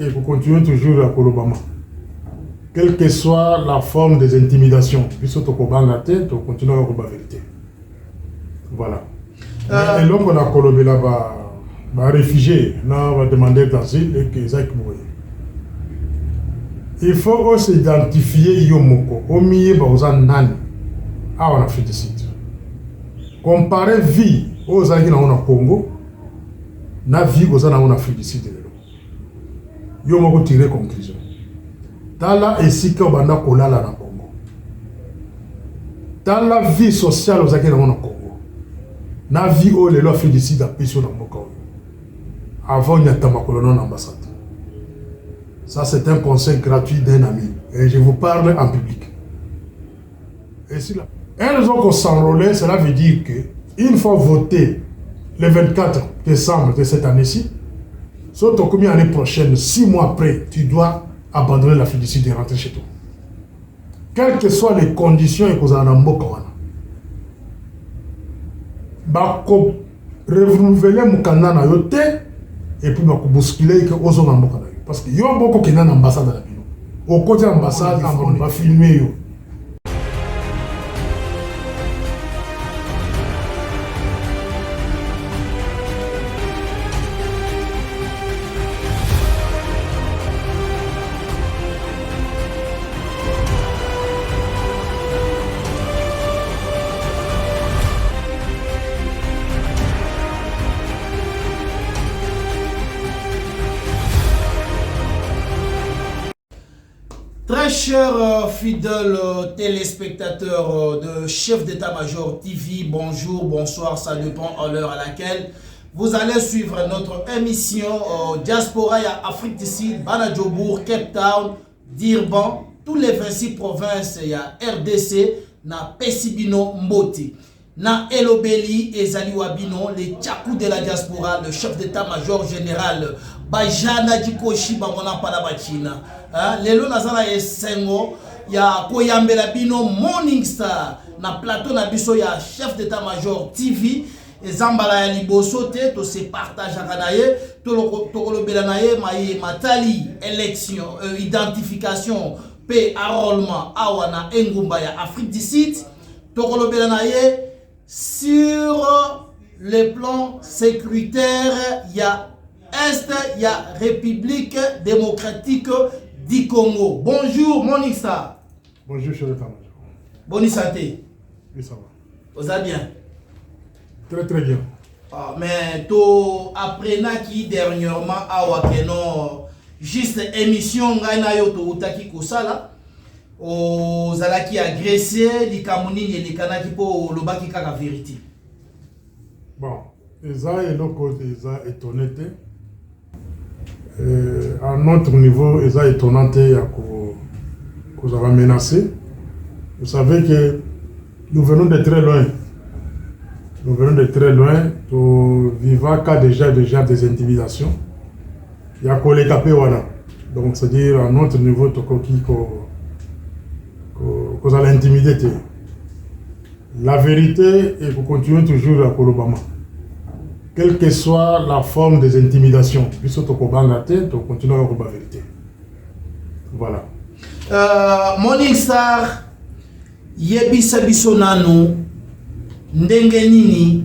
Et vous continuez toujours à Kolobama. Quelle que soit la forme des intimidations, puisque tu continues à la vérité. Voilà. Et donc on a Kolobé là-bas, réfugié, on va demander d'asile et que ça il faut aussi identifier Yomoko, au milieu de Nani, à on a fait des sites. Comparer vie aux Agina on a Congo, na vie aux Agina on a fait des sites. Yomoko tirer conclusion. Tala et si Kabanda Kolala na Congo. Tala vie sociale aux Agina on a Congo. Na vie où les lois fait des sites à Pissou dans Moko. Avant il y a Tamakolon ambassade. Ça, c'est un conseil gratuit d'un ami. Et je vous parle en public. Et si la raison qu'on s'enrôlait, cela veut dire qu'une fois voté le 24 décembre de cette année-ci, surtout comme l'année prochaine, 6 mois après, tu dois abandonner la fiducie et rentrer chez toi. Quelles que soient les conditions et qu'on a en Mokawana. Bako renouveler mon canal à yote et puis bako bousculer que aux en Mokawana. Parce qu'il y a beaucoup qui sont dans l'ambassade de la Bino. Au côté de l'ambassade, on va filmer. Très chers fidèles téléspectateurs de Chef d'État-Major TV, bonjour, bonsoir, ça dépend à l'heure à laquelle vous allez suivre notre émission Diaspora à Afrique du Sud, Banadjobourg, Cape Town, Durban, tous les 26 provinces, il y a RDC, na Pessibino Mboti, na Elobeli et Zaliwabino, les Tchakou de la diaspora, le chef d'état-major général, Bajana Dikoshi Bamona Palabachina. Lelo Nazala et Sengo, ya Koyambela Bino Morning Star, na plateau na biso ya chef d'état-major TV, et Zambala ya liboso te, to se partage à Kanaye, to kolobela naye, matali, élection, identification, pe enrôlement, awana Engumba ya Afrique du Sud, to kolobela naye, sur le plan sécuritaire, il y a Est, il y a République démocratique du Congo. Bonjour, Morning Star. Bonjour, chef d'état-major. Bonne santé. Oui, ça va. Vous allez bien? Très, très bien. Ah, mais to apprenant qui dernièrement a wakeno juste émission ngaina yo to utaki kusala o zalaki agressé li kamuni ni li kanaki po lobaki kaka vérité. Bon, Eza et l'autre Eza étonné. À notre niveau, Eza étonnante que vous avez menacé. Vous savez que nous venons de très loin. Nous venons de très loin. Nous vivons qu'à déjà des intimidations. Il y a collé capé voilà. Donc c'est-à-dire à notre niveau, vous allez intimider. La vérité est que vous continuez toujours à Kolobama. Quelle que soit la forme des intimidations, puisque tu continues à la vérité. Voilà. Morning Star, yebisa biso nanu, ndenge nini,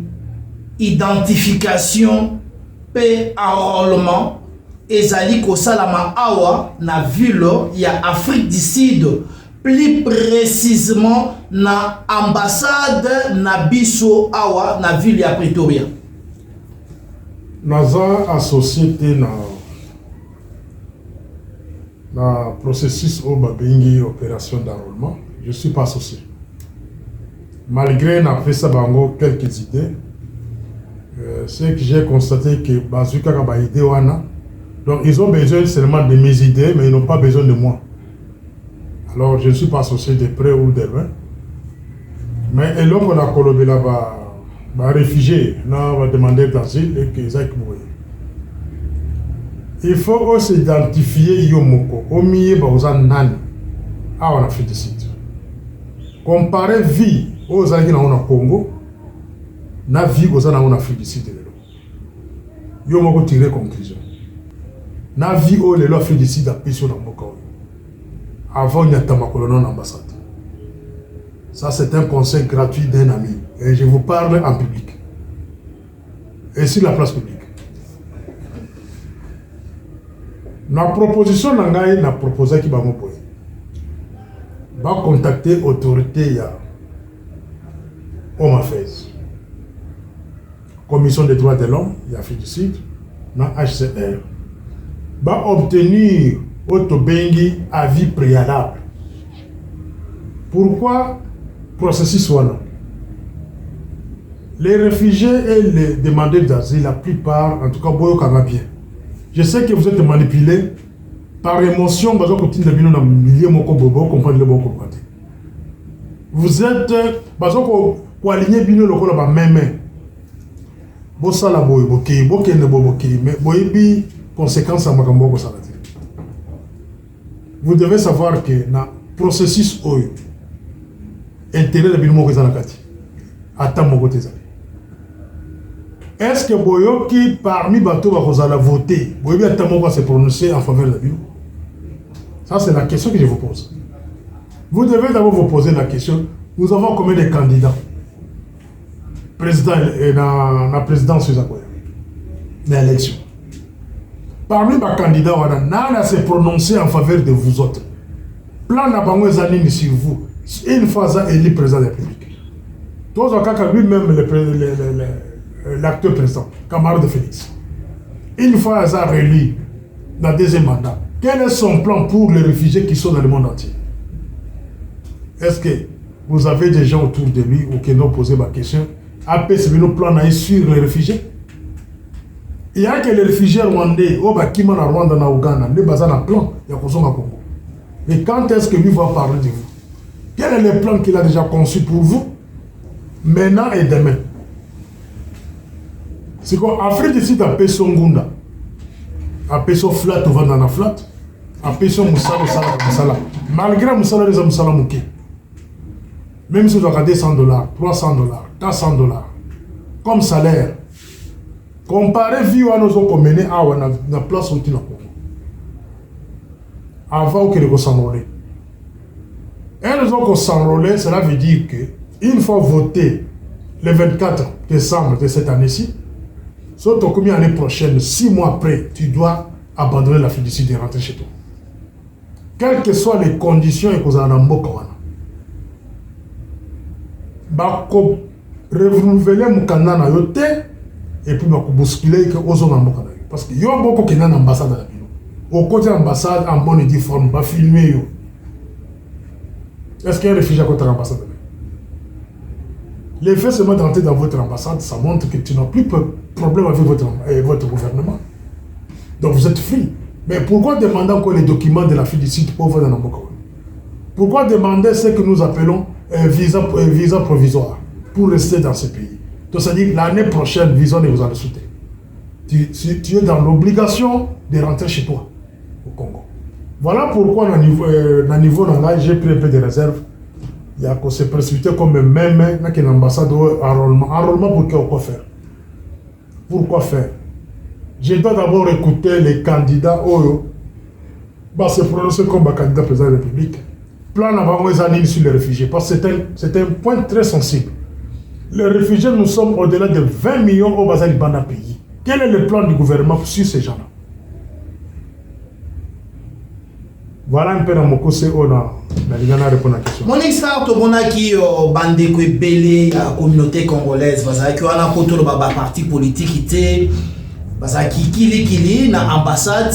identification, pe enrôlement, ezali kosalama awa na ville ya Afrique du Sud, plus précisément na ambassade na biso awa na ville ya Pretoria. Naza associé na processus au Babingi opération d'enrôlement. Je ne suis pas associé. Malgré n'a fait ça bango quelques idées, c'est que j'ai constaté que Bazuka a idée wana. Donc ils ont besoin seulement de mes idées, mais ils n'ont pas besoin de moi. Alors je ne suis pas associé de près ou de loin. Mais et l'homme on a colobé là-bas. Réfugiés, on va demander d'asile et que ça il faut aussi identifier Yomoko, au milieu de Nani, à on a fait des sites. Comparer vie aux Agina on a Congo, na vie aux Agina on a fait des sites. Yomoko tirer conclusion. na vie o lelo fait décider d'appeler dans mboka avant nyatama kolono na ambassade. Ça c'est un conseil gratuit d'un ami et je vous parle en public et sur la place publique. La proposition nangai na proposé qui va me poser. Va contacter autorité ya Home Affairs, Commission des droits de l'homme, il a fait du site, na HCR. Va obtenir autobengi avis préalable. Pourquoi processus voilà? Les réfugiés et les demandeurs d'asile, la plupart, en tout cas, boyo kama bien. Je sais que vous êtes manipulé par émotion, parce que vous êtes, parce que vous alignez bino le col même. Bossala boy, boké, boké ne boké, mais boyebi conséquence à makambo salati. Vous devez savoir que na processus oyo intérêt de bino moko zanakati. Attends mon côté. Est-ce que Boyoki, parmi Bato, va voter? Boyoki va se prononcer en faveur de Bilo? Ça, c'est la question que je vous pose. Vous devez d'abord vous poser la question. Nous avons combien de candidats? Président et la présidence de l'élection. Parmi les candidats, on a se prononcer en faveur de vous autres. Plan n'a pas de sur vous. Une fois ça, élu président de la République. Tous les cas, lui-même, l'acteur président, camarade de Félix. Une fois ça réélu dans le deuxième mandat, quel est son plan pour les réfugiés qui sont dans le monde entier? Est-ce que vous avez des gens autour de lui ou qui n'ont posé ma question? Après, c'est le plan sur les réfugiés. Il y a que les réfugiés rwandais, au Bakima, na Rwanda, na Ouganda, ne basent un plan, il y a Congo. Mais quand est-ce que lui va parler de vous? Quel est le plan qu'il a déjà conçu pour vous, maintenant et demain? C'est quoi? Afrique ici, t'as payé son Gunda. A payé son flat, tu vas dans la flat. A payé son Moussala. Malgré Moussala, les Moussala Mouké. Même si tu as $100, $300, $400, comme salaire, comparé vie à nos autres mené à la place où tu n'as pas. Avant que les s'enrôler. Et les autres s'enrôler, cela veut dire que une fois voté le 24 décembre de cette année-ci, surtout comme l'année prochaine, 6 mois après, tu dois abandonner la fiducie et rentrer chez toi. Quelles que soient les conditions et que vous en avez bako renouveler mon canal na yote et puis bako bousculer que aux autres mbokana parce que yo boko kena na ambassade la bino au côté ambassade en bonne et due forme ba filmer yo. Est-ce qu'il y a un réfugié à côté de l'ambassade? Les faits seulement d'entrer dans votre ambassade, ça montre que tu n'as plus de problème avec votre gouvernement. Donc vous êtes free. Mais pourquoi demander encore les documents de la fiducie pauvre dans Namboka? Pourquoi demander ce que nous appelons visa provisoire pour rester dans ce pays? Donc ça dit l'année prochaine, visa ne vous en souhaiter. Tu es dans l'obligation de rentrer chez toi au Congo. Voilà pourquoi dans le niveau j'ai pris un peu de réserve. Il y a qu'on s'est précipité comme même une ambassade enrôlement. Enrôlement pour quoi faire? Pourquoi faire? Je dois d'abord écouter les candidats se prononcer comme candidat président de la République. Plan avant sur les réfugiés, parce que c'est un point très sensible. Les réfugiés, nous sommes au-delà de 20 millions au Bazar Libana pays. Quel est le plan du gouvernement sur ces gens-là? Voilà un peu dans mon conseil, on a répondre à la question. Mon extra, tu as dit que bande ko belé la communauté congolaise, parce que on a côté le parti politique qui parce que kili na ambassade,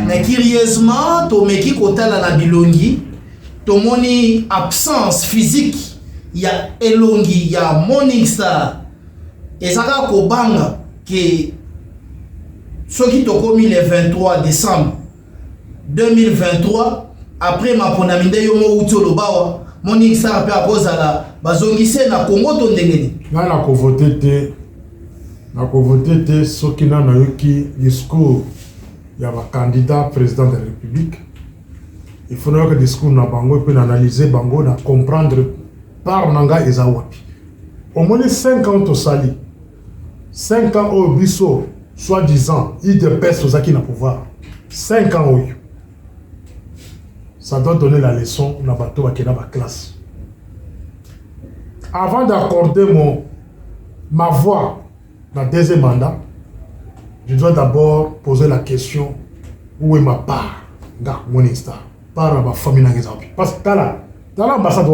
mais curieusement, to meki côté la bilongi, to moni absence physique, il y a elongi, il y a Morning Star, et ça va kobanga que ce qui t'a commis le 23 décembre 2023 après ma ponaminde yomo utolo bawa Morning Star pe akozala bazongise na Congo to ndengeni na ko voter te ce qui na yoki discours ya ba candidat président de la République. Il faudra que le discours na bango peut analyser bango na comprendre par nanga ezawapi au moins 5 ans au sali 5 ans au biso soi-disant, il dépêche aux acquis dans le pouvoir. 5 ans, oui. Ça doit donner la leçon dans bateau qui est dans ma classe. Avant d'accorder ma voix dans le deuxième mandat, je dois d'abord poser la question où est ma part dans mon instant, part de ma famille dans les amis. Parce que dans l'ambassade,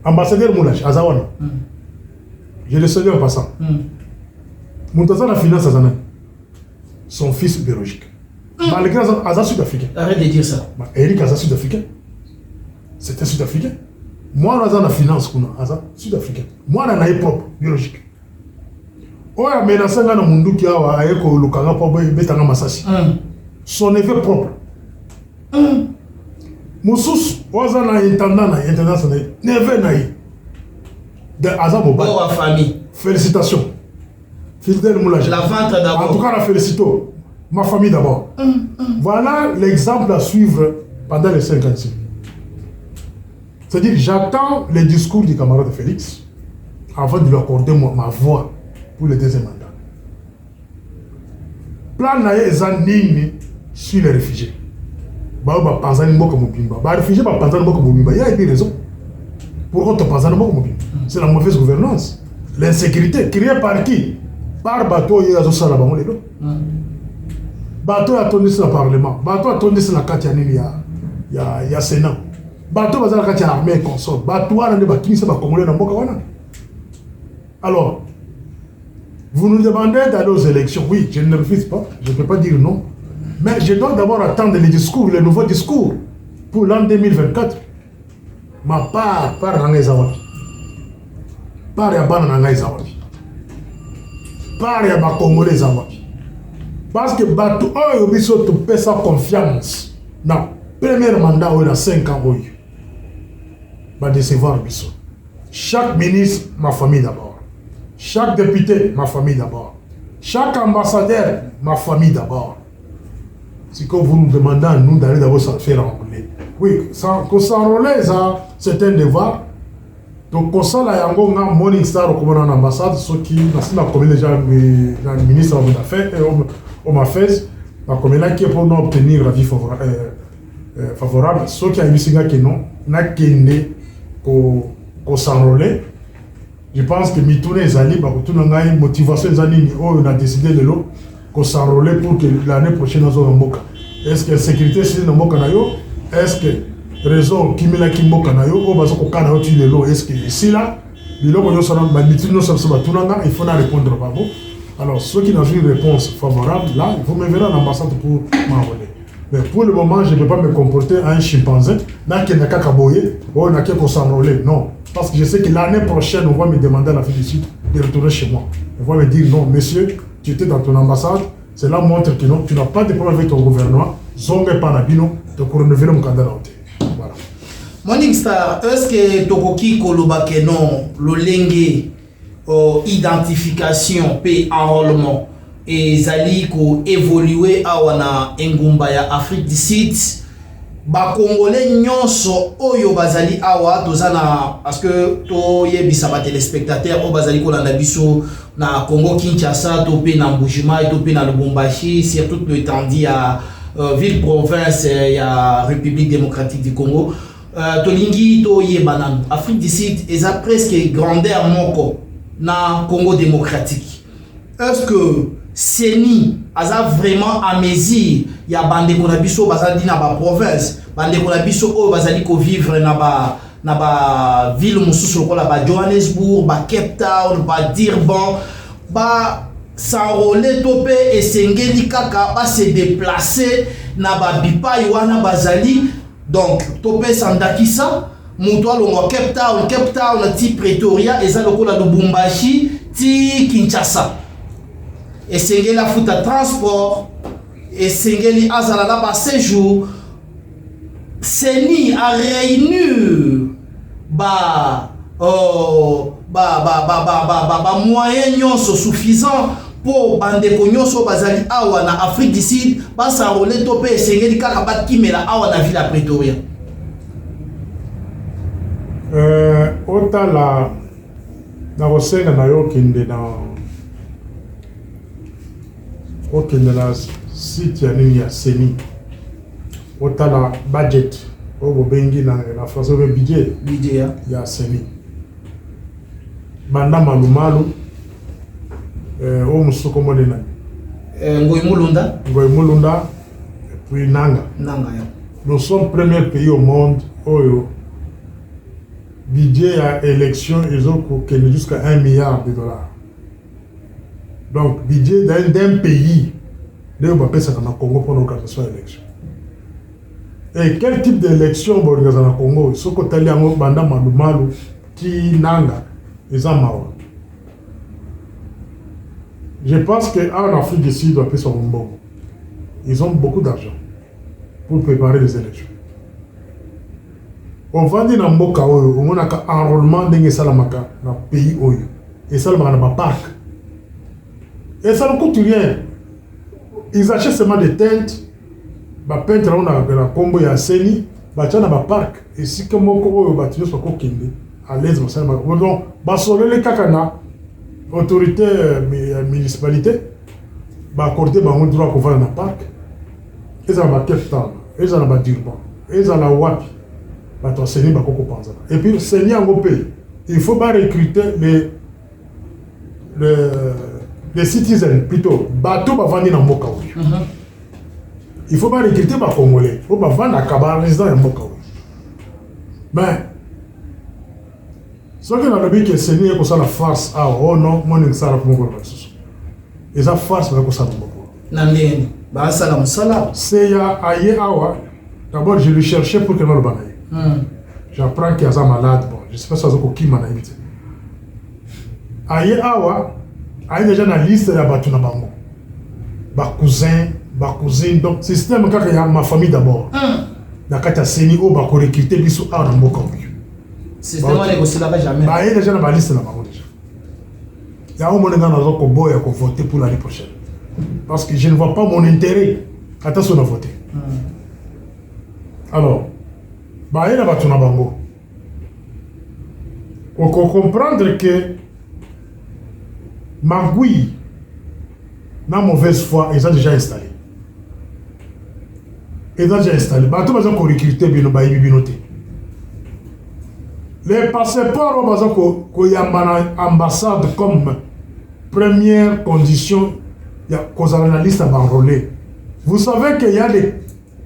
ambassadeur Moulach, Azawana, je le salue en passant. Moutaza la finance à Zanan, son fils biologique. Malgré Aza sud-africain. Arrête de dire ça. Eric Aza sud-africain. C'était sud-africain. Moi, Aza la finance, Aza sud-africain. Moi, on a un propre biologique. Oya menacé dans le monde qui a éco le Kanga pour Betanga Masasi. Son effet propre. Moussous, Oza na intendant international, never naï. De Aza Boba. Pour la famille. Félicitations. Fidèle Moulage. La vente d'abord. En tout cas, la félicito. Ma famille d'abord. Voilà l'exemple à suivre pendant les 5 ans. C'est-à-dire, j'attends les discours du camarade Félix avant de lui accorder ma voix pour le deuxième mandat. Plan naïe zanini sur les réfugiés. Les réfugiés, il y a des raisons. Pourquoi tu penses à c'est la mauvaise gouvernance. L'insécurité, créée par qui? Par bateau, il y a des salabons. Bateau a tourné sur le Parlement. Bateau a tourné sur la Katianine, il y a Sénat. Bateau a tourné sur l'armée et consort. Bateau a tourné sur la Congolais dans Bokawana. Alors, vous nous demandez d'aller aux élections. Oui, je ne refuse pas. Je ne peux pas dire non. Mais je dois d'abord attendre les discours, les nouveaux discours pour l'an 2024. Ma part, dans les Zawadi. Part ya bana nanga Zawadi. Part ya ba Congolais Zawadi. Parce que bateau oyo biso to pesa confiance. Na premier mandat ou na 5 ans oyo. Va décevoir biso. Chaque ministre, ma famille d'abord. Chaque député, ma famille d'abord. Chaque ambassadeur, ma famille d'abord. C'est que vous nous demandez à nous d'aller d'abord se faire enrôler. Oui, que s'enrôler, c'est un devoir. Donc, comme ça, là, il y a un Morning Star au ambassade, ceux qui ont commis déjà le ministre des Affaires et au Mafez, qui est pour nous obtenir l'avis favorable. Ceux qui ont eu ce qui non, n'a qu'une pour s'enrôler. Je pense que Mitoune et Zali, une motivation, on a décidé de l'eau, qu'on s'enrôler pour que l'année prochaine, nous ayons un Mboka. Est-ce que la sécurité, c'est un Mboka? Est-ce que réseau qui met la Kimboka Nayo, ou parce qu'on a utilisé de l'eau, est-ce que ici là, il faut répondre à vous. Alors, ceux qui n'ont eu une réponse favorable, là, il faut me verra à l'ambassade pour m'enrôler. Mais pour le moment, je ne peux pas me comporter à un chimpanzé, n'a qu'un cacaboyer, ou n'a qu'un s'enrôler. Non. Parce que je sais que l'année prochaine, on va me demander à la fin du sud de retourner chez moi. On va me dire non, monsieur, tu étais dans ton ambassade, cela montre que non, tu n'as pas de problème avec ton gouvernement, zonge panabino, tu peux renouveler mon candidat. Voilà. Morning Star, est-ce que Tokoki Kolobake non, le lengue identification et enrôlement et zali ko évoluer awana engumba ya Afrique du Sud? Ba Congolais nyonso oyo bazali awa tozana parce que to yebisa ba téléspectateurs o bazali ko landa biso na Congo Kinshasa to pe na Mbujimayi to pe na Lubumbashi sur toute l'étendue à ville province ya République démocratique du Congo tolingi to yebana Afrique du Sud eza presque grandeur moko na Congo démocratique. Est-ce que Seni aza vraiment à mesure ya bande ko na biso bazali na ba province bande ko na biso o bazali ko vivre na ba ville mususu ko la ba Johannesburg ba Cape Town ba Durban ba s'enrôler topé et sengeli kaka ba se déplacer na ba bipai wana bazali donc topé sandakisa muto alongo Cape Town ti Pretoria eza lokola Lubumbashi ti Kinshasa. Et c'est la foot à transport, et c'est azala la bas séjour, Seni a réuni moyens suffisants pour bande konyoso bazali awa na Afrique du Sud, ba s'enrôler topé et c'est kaka bat kimela awa na ville à Pretoria. Ota la na rosenga na yo kinde na Ok, la site il y a Seni. Autant la budget. Au Bengi la façon de budget. Budget. Il y a Seni. Banda Malumalu. Musuko Modena. Ngoy Mulunda. Ngoy Mulunda. Et puis Nanga. Nanga, ya. Nous sommes le premier pays au monde où budget à élection, ils ont coûté jusqu'à 1 milliard de dollars. Donc, budget d'un pays, on va payer ça dans le Congo pour l'organisation d'élection. Et quel type d'élection on va organiser dans le Congo? Ce que tu as dit, Banda Malumalu, qui Nanga, ils ont marre. Je pense qu'en Afrique du Sud, on va payer son bon. Ils ont beaucoup d'argent pour préparer les élections. On va dire dans le Oyo, on a un enrôlement dans le pays Oyo. Et ça, on a un parc. Et ça ne coûte rien. Ils achètent seulement des tentes, ils peintent la Combo et à Seni, ils ont un parc. Et si comme Oyo, ils sont à l'aise, donc, les kakana, autorité municipalité, ils accordent un droit pour faire un parc. Ils ont un Cape-Town, ils ont un Durban, ils ont un Wapi. Et puis, Seni en pays, il faut pas recruter les citizens plutôt. Bateau va vendre dans Mokaou. Il faut pas recruter les Congolais. Il faut pas vendre à Kabal résident dans Mokaou. Mais, ce que nous avons dit que Seni est comme ça la farce. Ah, oh non, moi je ne sais pas comment on va faire. Et ça farce, c'est comme ça. Nandeni, bah salam salam. C'est aïe awa. D'abord, je le cherchais pour que nous le banaye. J'apprends qu'il y a un malade. Bon, je ne sais pas si c'est qui m'a invité. Aïe awa, aïe déjà dans la liste de la Batuna Bango. Ba cousin, donc système quand il y a ma famille d'abord. La carte Seni o ba ko recruter biso a dans Mokaou. Système on négocie là-bas jamais. Bah aïe déjà dans la liste là Bango déjà. Il y a un moment dans la ko boy ko voter pour l'année prochaine. Parce que je ne vois pas mon intérêt quand on a voté. Alors, bah il y a Batuna Bango. On peut comprendre que Magui, na mauvaise foi, ils ont déjà installé. Ils ont déjà installé. Bah tout le monde a recruté binoté. Les passeports, on a ambassade comme première condition, il y a qu'on a la liste à enrôler. Vous savez qu'il y a des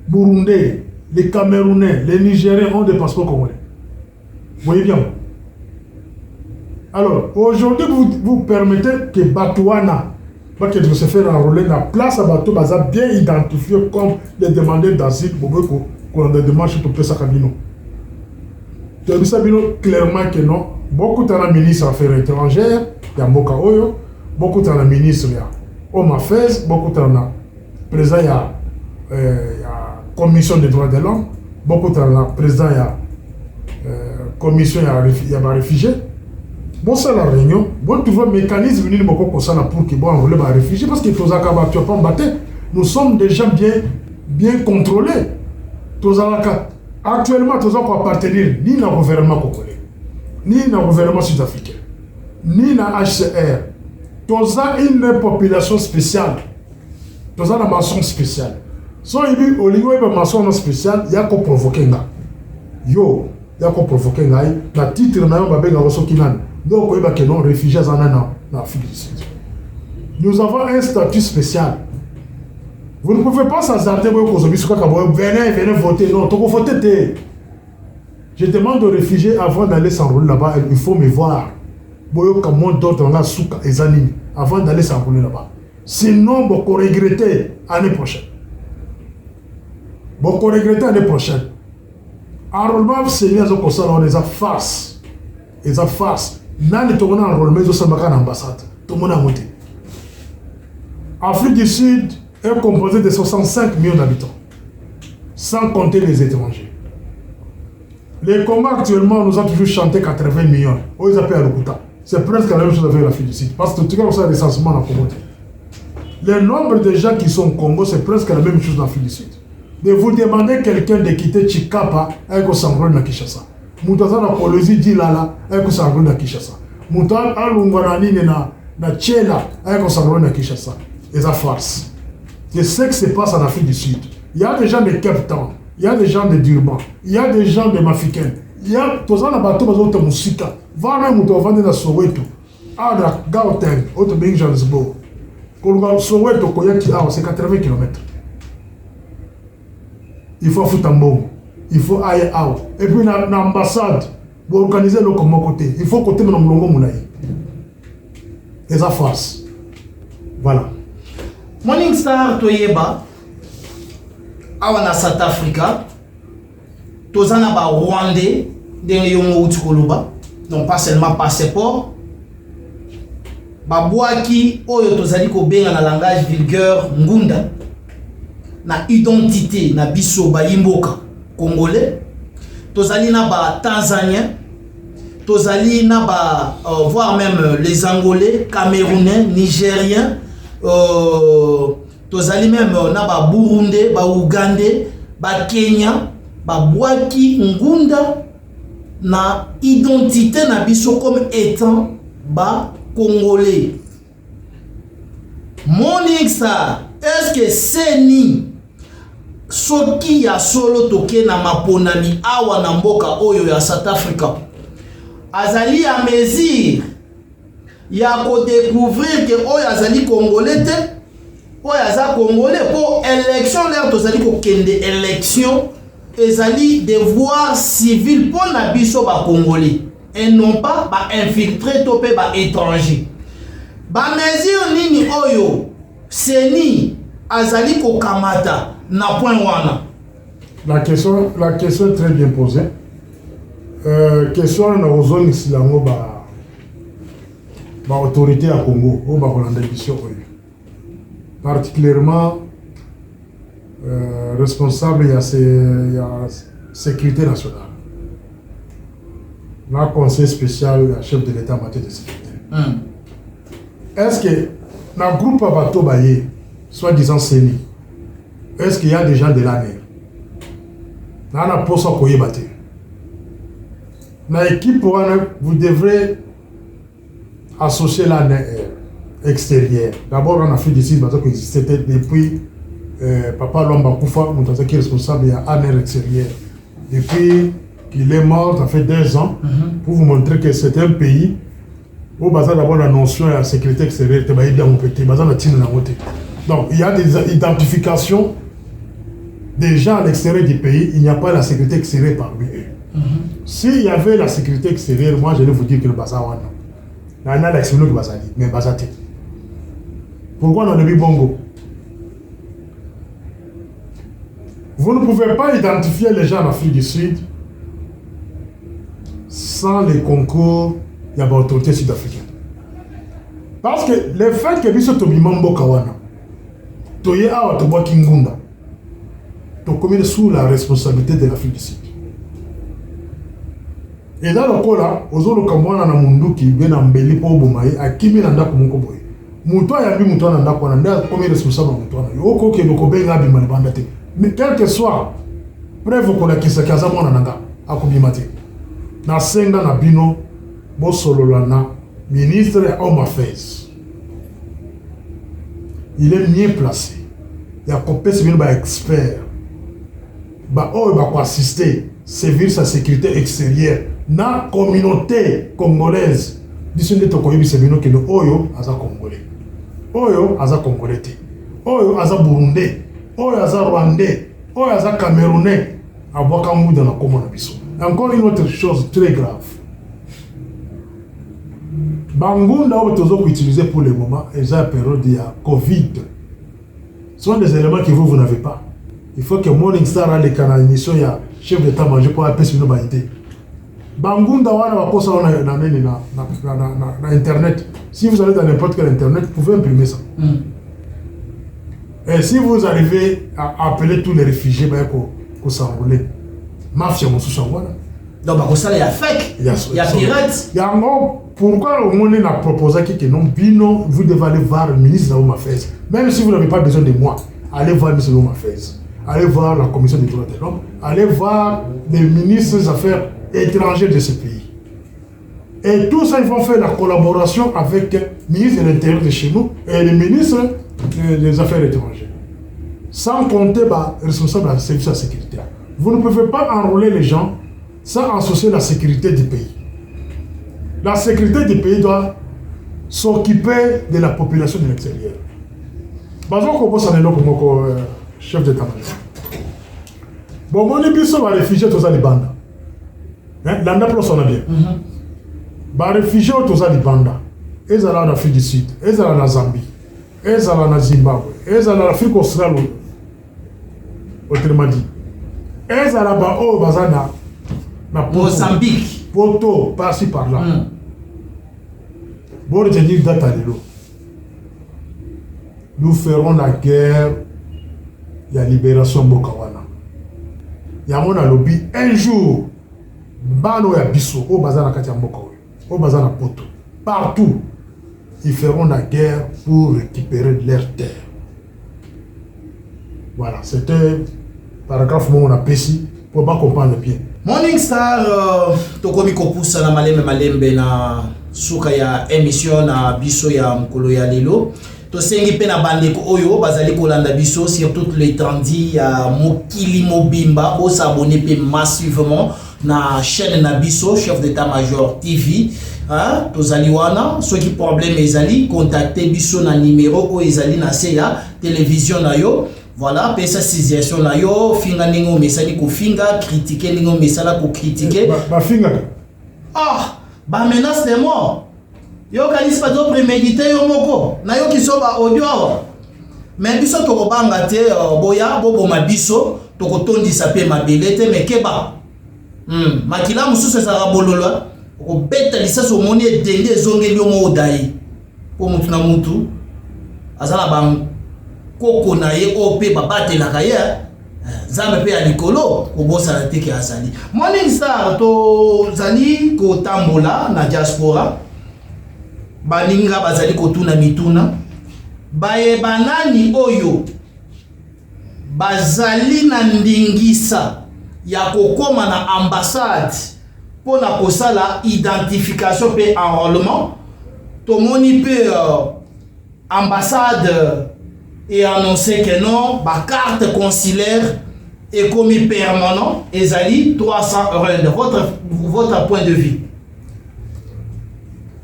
Burundais, les Camerounais, les Nigériens ont des passeports congolais. Vous voyez bien. Alors, aujourd'hui, vous permettez que Batouana, que de se faire enrôler la place à Batou, bien identifié comme les demandeurs d'asile, qu'on a des démarches pour Pessa Kabino. Tu as vu ça clairement que non. Beaucoup de ministres des Affaires étrangères, il y a Mboka Oyo, beaucoup de ministres, il y a Oma Fez, beaucoup de président, il y a Commission des droits de l'homme, beaucoup de président, il y a Commission, il y a réfugiés. Bon, c'est la réunion. Bon, tu vois, le mécanisme pour qu'il y ait enrôler les réfugiés, parce qu'il faut que tu pas battre. Nous sommes déjà bien contrôlés. Actuellement, nous avons appartenir ni au gouvernement congolais, ni au gouvernement sud-africain, ni à HCR. Nous avons une population spéciale. Nous avons une maçon spéciale. Si il y a une maçon spéciale, il y a qu'on provoquer. Yo, il y a qu'on provoquer. La titre, donc, il y a des réfugiés en Afrique du Sud. Nous avons un statut spécial. Vous ne pouvez pas s'hasarder venez voter. Non, tu peux voter. Je demande aux réfugiés avant d'aller s'enrôler là-bas, il faut me voir. Avant d'aller s'enrôler là-bas. Sinon, vous regrettez l'année prochaine. Vous regrettez l'année prochaine. Enrôlement, c'est bien comme ça, on les a farce. Ils ont farce. Dans les tournois enrôlement, ils ont une ambassade. Tout le monde a monté. Afrique du Sud est composée de 65 millions d'habitants, sans compter les étrangers. Les combats actuellement, nous avons toujours chanté 80 millions. Oh, ils appellent Rukuta. C'est presque la même chose avec l'Afrique du Sud. Parce que tout cas, ça a des sentiments dans le Congo. Le nombre de gens qui sont au Congo, c'est presque la même chose dans l'Afrique du Sud. De vous demander quelqu'un de quitter Chikapa avec s'enrôler dans Kinshasa. Moutaza na Polosi dit là, avec s'enrôler dans Kinshasa. Moutaza alungwanani na Tchela avec s'enrôler dans Kinshasa. Et ça farce. de ce qui se passe en Afrique du Sud. Il y a des gens de Cape Town, il y a des gens de Durban, il y a des gens de Mafiken, il y a tous les bateaux qui sont Musika, va même au vendre dans Soweto, à la Gauteng, au Bing Johannesburg. Quand Soweto, c'est 80 km. Il faut foutre un bon, il faut aller out. Et puis dans l'ambassade, pour organiser le côté, il faut côté de l'Omlongo Moulaï. Et ça force. Voilà. Morning Star Toyeba, awana South Africa, tozana ba Rwandais, den yongo utikoloba, donc pas seulement passeport. Ba boaki oyo tozali ko benga na langage vulgaire ngunda. Na identité na biso ba yimboka congolais. Tozali na ba Tanzanien, tozali na ba voire même les Angolais, Camerounais, Nigériens. Tozali même na ba Burundais, ba Ougandais, ba Kenya, ba boaki ngunda na identité na biso comme étant ba Congolais. Morning Star, est-ce que c'est ni soki ya solo toke na maponami awa na mboka oyo ya South Africa azali a mesure ya ko découvrir que oyo azali congolais te oyo aza congolais pour élection l'air tozali ko kende élection ezali devoir civil pour na biso ba congolais et non pas ba infiltré topé ba étranger ba mesure nini oyo seni azali ko kamata na point wana. La question est très bien posée. Question na ozoni silango ba autorité à Congo ou ba kolanda mission oyo. Particulièrement responsable ya sécurité nationale. La conseil spécial chef de l'État en matière de sécurité. Est-ce que dans le groupe Bato Baye, soi-disant CENI, est-ce qu'il y a des gens de l'ANR? Dans la poste à Koyebate. Dans l'équipe, vous devrez associer l'ANR extérieur. D'abord, en Afrique du Sud, parce que c'était depuis Papa Lomba Koufa, qui est responsable de l'ANR extérieur. Depuis qu'il est mort, ça fait 2 ans, pour vous montrer que c'est un pays où d'abord la notion de la sécurité extérieure, donc il y a des identifications des gens à l'extérieur du pays, il n'y a pas la sécurité extérieure parmi eux. S'il y avait la sécurité extérieure, moi je vais vous dire que le Bazawana, il y a l'extérieur qui Bazali, mais Bazati. Pourquoi on a le Bongo? Vous ne pouvez pas identifier les gens en Afrique du Sud sans les concours de l'autorité sud-africaine. Parce que le fait que Biso Tobimambo Kawana, Toye Awa Toboa Kingunda, Tokomine sous la responsabilité de l'Afrique du Sud. Et dans le cas là, Ozolo Kamwana na Munduki, Bena Mbeli Po Bomaye, a Kimi Nanda Kumunkoboye. Moutoua Yambi Moutoua Nanda Kwananda, comme responsable de Moutoua. Oko Ke Dokobenga Bimalibandate. Mais quel que soit, preuve qu'on a Kisa Kazamona Nanda, Akubimate. Na Senga na Bino, Bosololana, ministre des Home Affairs. Il est mieux placé. Il y a un expert. Il va assister, servir sa sécurité extérieure dans la communauté congolaise. Disons que nous Oyo aza Congolais. Oyo aza Congolais. Oyo aza Burundais. Oyo aza Rwandais. Oyo aza Camerounais. Abokamou dans la commune. Encore une autre chose très grave. Bangunda est utilisé pour le moment, et j'ai période de Covid. Ce sont des éléments que vous n'avez pas. Il faut que Morning Star ait les émission, il y a chef d'état-major pour appeler sur nos balités. Bangunda va poster na Internet. Si vous allez dans n'importe quel Internet, vous pouvez imprimer ça. Et si vous arrivez à appeler tous les réfugiés, pour s'enrouler, mafia mon sous-sanguana. Donc, il y a fake, il y a pirate. Il y a un pourquoi on a proposé que non, Bino, vous devez aller voir le ministre des Home Affairs. Même si vous n'avez pas besoin de moi, allez voir le ministre des Home Affairs. Allez voir la commission des droits de l'homme. Allez voir les ministres des Affaires étrangères de ce pays. Et tout ça, ils vont faire la collaboration avec le ministre de l'Intérieur de chez nous et le ministre des Affaires étrangères. sans compter les responsables de la service de la sécurité. Vous ne pouvez pas enrôler les gens sans associer la sécurité du pays. La sécurité du pays doit s'occuper de la population de l'extérieur. Chef d'état-major. Bon, on est bien sur les réfugiés, tous les bandes. L'anda plus on a bien. Les réfugiés, tous les bandes. Ils sont en Afrique du Sud, ils sont en Zambie, ils sont en Zimbabwe, ils sont en Afrique australe. Autrement dit. Ils sont là-bas, Mozambique. Poto, par-ci par-là. Bon, je dis data nous ferons la guerre. Il y a libération Bokawana. Il y a mon lobby un jour. Bano ya biso au bazar na Bokawana, au bazar na Poto. Partout, ils feront la guerre pour récupérer leurs terres. Voilà, c'était paragraphe où on a précis pour pas comprendre bien. Morning Star, tokomi kopusa na malembe na suka ya émission na biso ya mkolo ya lelo. Tosengi pe na bandeko oyo bazali kolanda biso sur toutes les trendy ya mokili mobimba o s'abonner pe massivement na chaîne na biso chef d'état-major TV. Hein, tozali wana soki problème ezali contacter biso na numéro o ezali na se ya télévision na yo. Voilà, pesa situation na yo, finga ningo mesali ko finga, critiquer ningo mesala ko critiquer. Ba finga. Ah, ba menace de mort. Yo kanisi pas do préméditer yo moko. Na yo kiso ba audio awa. Mais biso to ko banga te boya bobo mabiso, to ko tondisa pe mabelete mais keba. Makila mususu sa bololo. Ko beta lisaso moni dende zongeli yo mo dai. Po mutu na mutu. Azala bang koko na ye ope babate la kaya zame pe ya likolo kobosa na teke azali. Morning Star to zali ko tambola na diaspora baninga bazali kotuna mituna baye banani oyo bazali na ndingisa ya kokoma na ambassade pona kosala identification pe enrôlement tomoni pe ambassade et annoncé que non, ma carte consulaire est commis permanent, Ezali 300 €. Votre point de vue.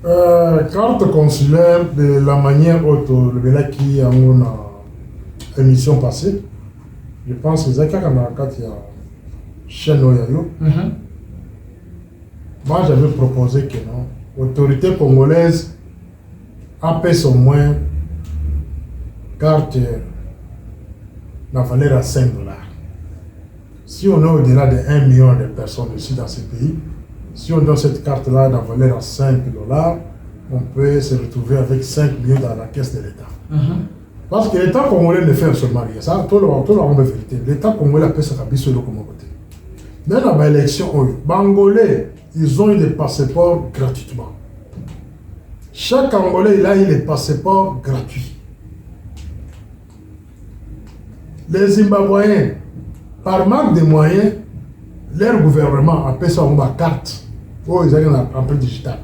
Carte consulaire de la manière dont le qui a une émission passée, je pense que Zaka Kanakat y a chaîne Oyayo. Moi j'avais proposé que non, l'autorité congolaise apaise au moins carte la valeur à 5 $. Si on est au-delà de 1 million de personnes ici dans ce pays, si on donne cette carte-là la valeur à 5 $, on peut se retrouver avec 5 millions dans la caisse de l'État. Parce que l'État congolais ne fait seulement rien. Ça, tout le monde est vérité. L'État congolais a fait sa cabine sur le côté. Dans la élection, les Bangolais, ils ont eu des passeports gratuitement. Chaque Congolais, il a eu des passeports gratuits. Les Zimbabwéens, par manque de moyens, leur gouvernement a payé ça en carte. Oh, ils ont un empreinte digitale,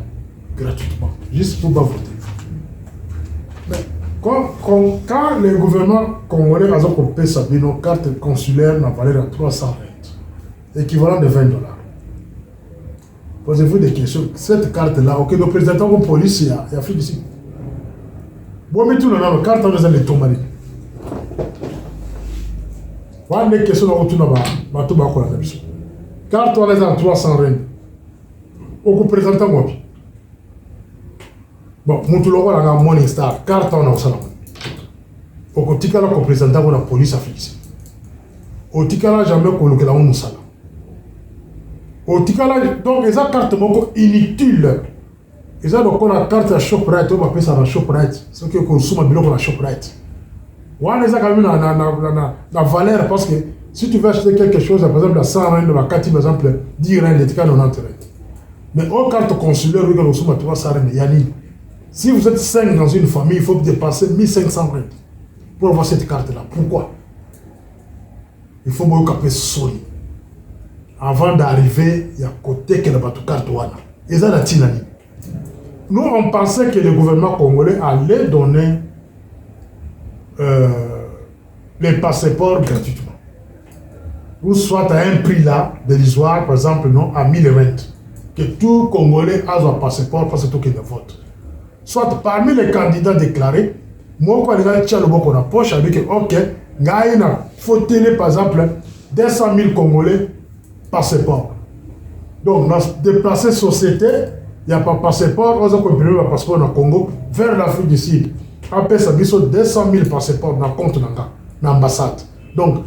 gratuitement, juste pour ne pas voter. Mais quand le gouvernement congolais a payé sa carte consulaire, n'a valeur à 300 €, équivalent de 20 $. Posez-vous des questions. Cette carte-là, ok, le président de la police, il y a fait ici. Bon, mais tout le monde, la carte, on les tomber. Voilà les questions dans le bateau bako la mission. Carte on les a 300 €. Au présentant moi. Bon, mutu loko la Morning Star, carte on a au salon. Au tikala ko présentant ko la police a fixé. Au tikala jamais ko lokela on musala. Au tikala donc les cartes moko inutile. Ils ont donc la carte à ShopRite, on va appeler ça la ShopRite. C'est que consomme biloko la ShopRite. Ouais, les a quand même la valeur parce que si tu veux acheter quelque chose, par exemple, à 100 €, de la carte, par exemple, 10 €, les 90 €. Mais aux cartes consulaires, vous avez 300 €. Si vous êtes 5 dans une famille, il faut dépasser 1500 € pour avoir cette carte-là. Pourquoi? Il faut que vous soli. Avant d'arriver, il y a côté que la carte wana. Et ça, la tinani. Nous, on pensait que le gouvernement congolais allait donner les passeports gratuitement. Ou soit à un prix là, dérisoire, par exemple, non, à 1000 rentes. Que tout Congolais a un passeport parce que tout qui ne vote. Soit parmi les candidats déclarés, moi, quand les gens ont la poche, avec ok, il faut tenir par exemple 200 000 Congolais passeport. Donc, dans déplacer société, il n'y a pas de passeport, on a compris le passeport dans le Congo vers l'Afrique du Sud. Après, ça a 200 000 passeports dans le compte de l'ambassade. Donc,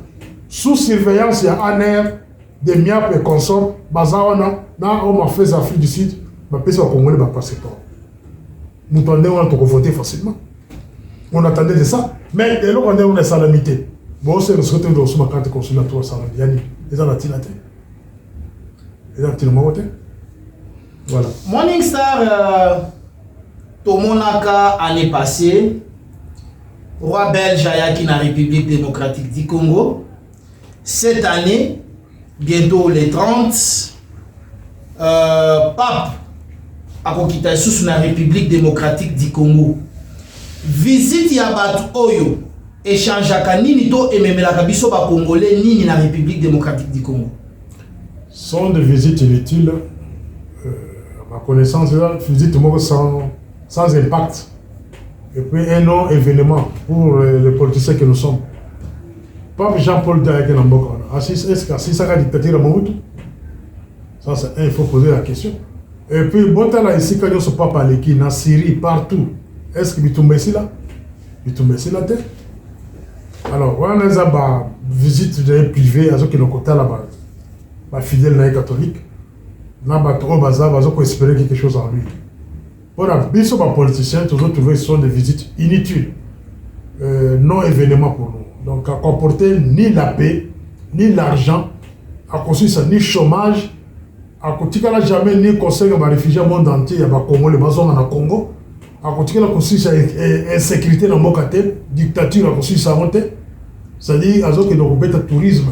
sous surveillance, il y a un air de MIAP et consorts, Bazawana, dans on a fait l'Afrique du Sud, on a fait le Congolais par passeport. Nous attendons, on a voté facilement. On attendait de ça. Mais dès lors qu'on a salamité, bon, c'est le secrétaire de la carte consulaire pour Salamité. Ils ont la tilaté. Ils ont tilaté. Voilà. Morning Star, Tomonaka, année passée, roi belge Ayaki dans la République démocratique du Congo. Cette année, bientôt les 30, pape a quitté sous la République démocratique du Congo. Visite Yabat Oyo, échange à Nini to et même la Kabiso ba Congolais ni la République démocratique du Congo. Sont des visites inutiles. À ma connaissance, visite sans impact. Et puis un non-événement pour les politiciens que nous sommes. Pape Jean-Paul Diaké Namboka. Est-ce que si ça a dictature à Mobutu? Ça, il faut poser la question. Et puis, Botala ici, quand il se pape à l'équipe, en Syrie, partout. Est-ce que Bitumba ici là? Bitumba ici là, tête? Alors, on a une visite privée à ceux qui ont côté là-bas. Fidèle catholique. Là, on va espérer quelque chose en lui. Pour la biso politicien, toujours trouver ce sont des visites inutiles, non événements pour nous. Donc, à comporter ni la paix, ni l'argent, à construire ça, ni chômage, à côté de jamais ni conseil à réfugiés au monde entier, il y a Congo, les maisons dans le Congo, à côté de la construire insécurité dans mon côté, dictature à construire ça monter, c'est-à-dire à ce que nous le tourisme,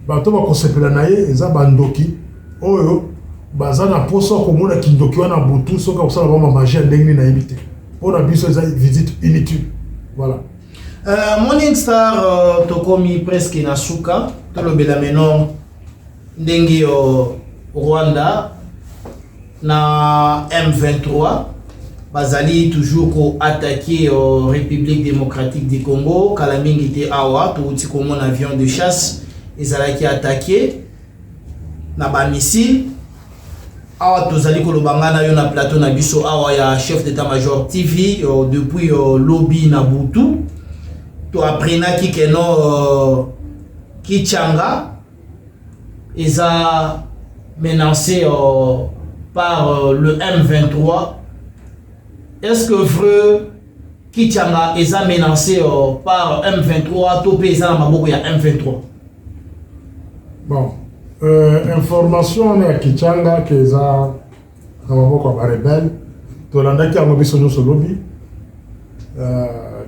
bato va concept la naie, ils ont bandoki, oyo. Bazana poso komona kindoki wana butu soka kusala ba magie ndenge na ibité pour la biso za visite inutile. Voilà. Morning Star tokomi presque na suka to lobela meno ndenge Rwanda na M23 bazali toujours ko attaquer République démocratique du Congo kala mingi te awa to uti komona avion de chasse ezalaki attaquer na ba missile. Awa tozali kolobanga na yo na plateau na biso awa ya chef d'état-major TV depuis lobby na Butu to apprenaki keno Kichanga eza menacé par le M23. Est-ce que vrai Kichanga eza menacé par M23 to pe eza na maboko ya M23? Bon. Information à Kichanga que ça na maboko ba rebelle to landaki yango biso nyonso lobby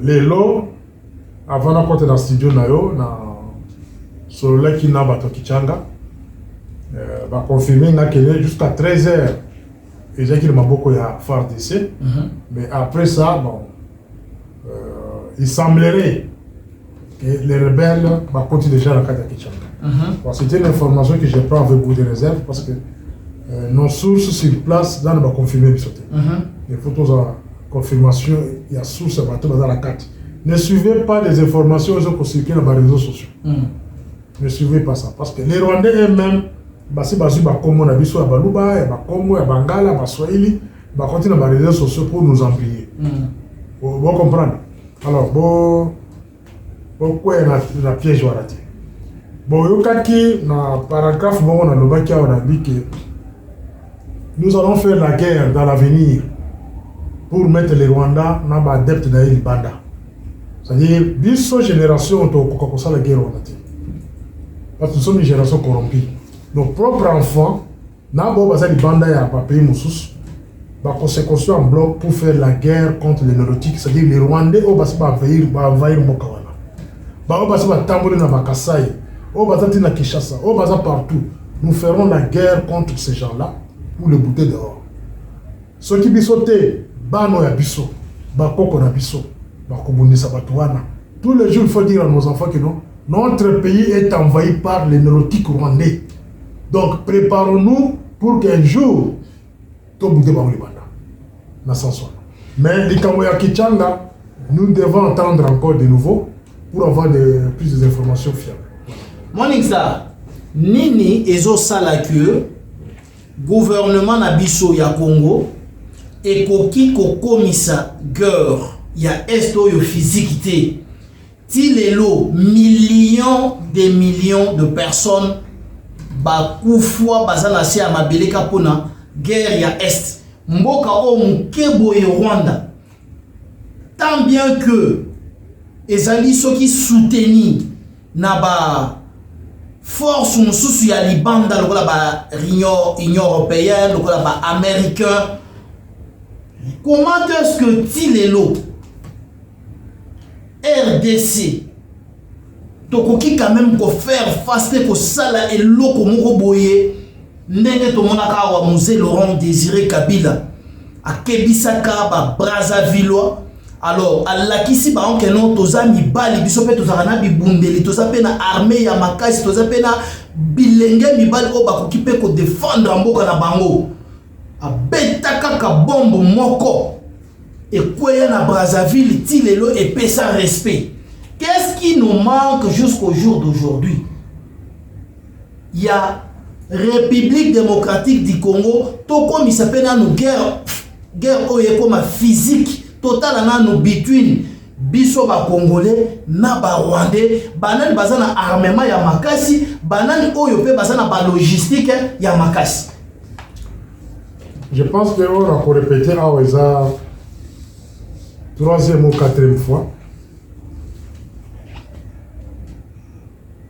lelo avant na côté dans studio na yo na solo qui na bato Kichanga ba confirmer na que jusqu'à 13h et j'ai qui na maboko ya FARDC. Mais après ça bon il semblerait que les rebelles va continuer déjà la carte de Kichanga. C'est une information que je prends avec beaucoup de réserve parce que nos sources sur place dans va confirmer les photos à confirmation, il y a source dans la carte. Ne suivez pas des informations qui circulent dans les réseaux sociaux. Ne suivez pas ça parce que les Rwandais eux-mêmes, c'est comme on a vu sur Baluba, Congo, Bangala, Baswahili, continuent dans les réseaux sociaux pour nous embrayer. Vous comprenez? Alors, pourquoi il y a la piège à rater? Bon, yokaki na paragraphe bon on a lobaki on a dit que nous allons faire la guerre dans l'avenir pour mettre les Rwandais dans ba adepte dans Libanda. C'est-à-dire biso génération to kokosa la guerre on a dit. Parce que nous sommes une génération corrompue. Nos propres enfants na bo baza Libanda ya ba pays mususu ba conséquence en bloc pour faire la guerre contre les neurotiques, c'est-à-dire les Rwandais au basi ba envahir Mokawana. Ba au basi ba tambour na ba Kasai. Oh, Bazati na Kinshasa, oh, Baza partout. Nous ferons la guerre contre ces gens-là pour les bouter dehors. Ce qui bisote, Bano ya biso, Bakoko na biso, Bakobunisa Batouana, Tous les jours, il faut dire à nos enfants que non, notre pays est envahi par les neurotiques rwandais. Donc, préparons-nous pour qu'un jour, tout le monde mais les Kamoya Kichanga, nous devons entendre encore de nouveau pour avoir plus d'informations fiables. Moninxa, Nini Ezo Salakue, gouvernement Nabiso ya Congo, et Koki Kokomisa Guerre, ya Esto yo physique. Tilelo, millions de personnes, Bakoufwa, Bazanasi, Amabeleka Pona, guerre ya Est. Mboka o Mukebo et Rwanda. Tant bien que ezali soki soutenu na ba force mususu ya libanda lokola ba Union européenne lokola ba américain. Comment est-ce que Tilelo RDC tokoki quand même ko faire face ko sala eloko moko boye ndenge tomonaka wa musée Laurent Désiré Kabila akebisaka ba Brazzaville. Alors alakisi ba onke non toza mibali biso pe toza na bibundeli toza pe na armée ya makasi toza pe na bilenge mibali o bakoki pe ko défendre mboka na bango abeta kaka bombe moko ekweya na Brazzaville Tilelo et pesa respect. Qu'est-ce qui nous manque jusqu'au jour d'aujourd'hui? Il y a République démocratique du Congo, toko mi s'appelle nos guerre oye comme physique total na no between biso ba Congolais na ba Rwandais, banani bazana armement ya makasi, banani oyo pe bazana ba logistique ya makasi. Je pense que on a répété à Oeza troisième ou quatrième fois.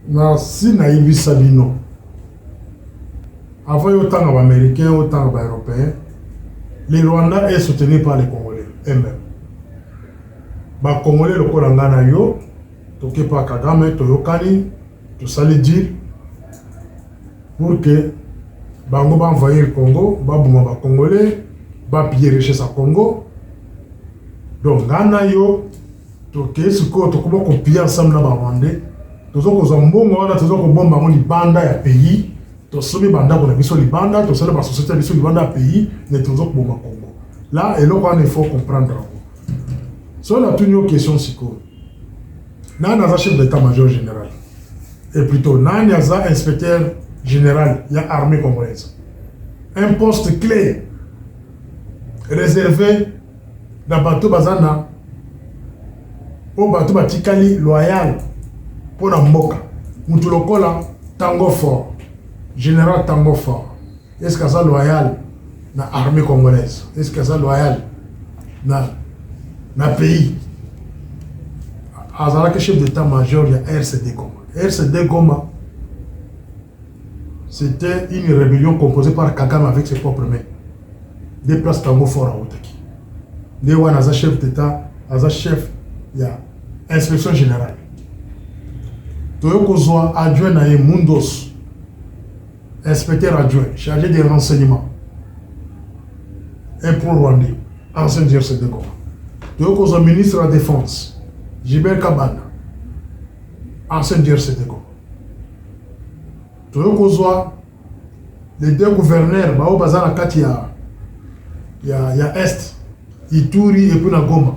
Na si na ibi sabino. Avant autant d'Américains, autant d'Européens, les Rwandais est soutenu par les Congolais eux-mêmes. Les Congolais, le Kolangana yo, toké par Kagame, Toyokani, tout ça le dire, pour que Bango va envahir le Congo, Babouma va Congolais, va piller richesse à Congo. Donc, Ghana yo, toké, ce qu'on a copié ensemble dans le Rwandais, tout ça qu'on a bon, on a tout ça qu'on a bon, banda ya pays. To somi banda ko na biso libanda to sala ba société biso libanda pays ne tozo ko ma Congo là et là on il faut comprendre sur la toute question siko na na chef d'état-major général et plutôt na na inspecteur général ya armée congolaise un poste clé réservé dans bateau bazana au bateau batikali loyal pour la mboka mutu lokola tango fort Général Tango Fort, est-ce que ça loyal na armée congolaise? Est-ce que ça loyal na pays? Azala que chef d'état-major, il y a RCD Goma. RCD Goma, c'était une rébellion composée par Kagame avec ses propres mains. Des places Tango Fort à Otaki. Des Wana chef d'état, Aza chef, il y a inspection générale. Toyoko Zoa adjoint na Mundos. Inspecteur adjoint, chargé des renseignements. Un pro-rwandais, ancien DRC de Goma. Donc, au ministre de la Défense, Gilbert Kabana, ancien DRC de Goma. Donc, les deux gouverneurs, Bao Bazana Katia, il y a Est, Ituri et puis na Goma.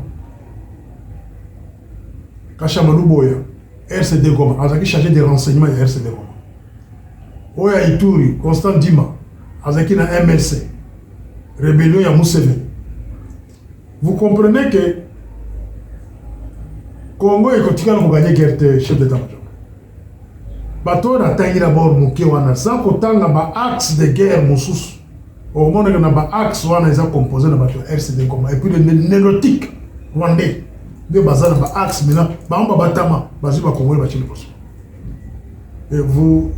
Kachamalou Boya, RCD Goma, Azaki chargé des renseignements et RCD Goma. Oya Ituri, Constant Dima, Azaki na MLC, rébellion ya Museveni. Vous comprenez que Congo est continue à gagner guerre chef d'état-major. Bateau na tangi d'abord muke wana, sans kotanga ba axe de guerre mususu. Au moment où on a ba axe wana ils ont composé na bateau RCD Goma et puis le nélotique rwandais. De bazar ba axe maintenant, ba on ba batama, bazi ba Congo ba chili poso. Et vous